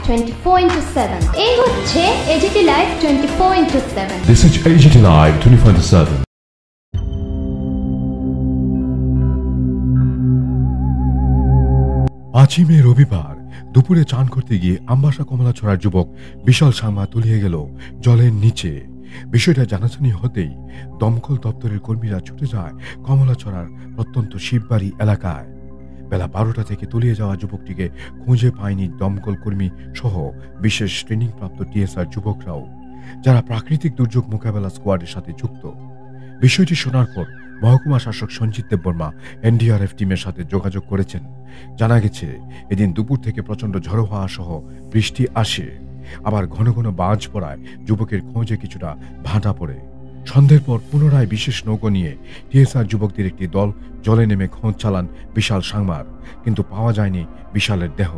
24/7 এই হচ্ছে AGT live 24/7 This is AGT Live 24/7 5 মে রবিবার দুপুরে চান করতে গিয়ে আমবাসা কমলাছড়ার যুবক বিশাল সাংমা তলিয়ে গেল জলের নিচে। বিষয়টা জানাজানি হতেই দমকল দপ্তরের কর্মীরা ছুটে যায় কমলাছড়ার প্রত্যন্ত শিববাড়ি এলাকায়। বেলা 12টা থেকে তলিয়ে যাওয়া যুবকটিকে খুঁজে পায়নি দমকল কর্মী সহ বিশেষ ট্রেনিংপ্রাপ্ত টিএসআর যুবকরাও, যারা প্রাকৃতিক দুর্যোগ মোকাবেলা স্কোয়াডের সাথে যুক্ত। বিষয়টি শোনার পর মহকুমা শাসক সঞ্জিত দেববর্মা এনডিআরএফ টিমের সাথে যোগাযোগ করেছেন। জানা গেছে এদিন দুপুর থেকে প্রচন্ড ঝড়ো হওয়া সহ বৃষ্টি আসে, আবার ঘন ঘন বাজ পড়ায় যুবকের খোঁজে কিছুটা ভাটা পড়ে। সন্ধ্যের পর পুনরায় বিশেষ নৌকো নিয়ে টিএসআর যুবকদের একটি দল জলে নেমে খোঁজ চালান বিশাল সাংমার, কিন্তু পাওয়া যায়নি বিশালের দেহ।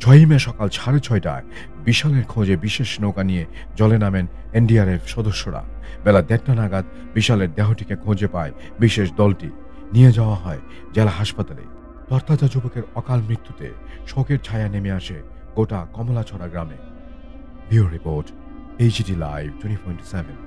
6 মে সকাল 6:30টায় বিশালের খোঁজে বিশেষ নৌকা নিয়ে জলে নামেন এনডিআরএফ সদস্যরা। বেলা 1:30টা নাগাদ বিশালের দেহটিকে খুঁজে পায় বিশেষ দলটি। নিয়ে যাওয়া হয় জেলা হাসপাতালে। তরতাজা যুবকের অকাল মৃত্যুতে শোকের ছায়া নেমে আসে গোটা কমলাছড়া গ্রামে। Bureau report, AGT Live 24/7।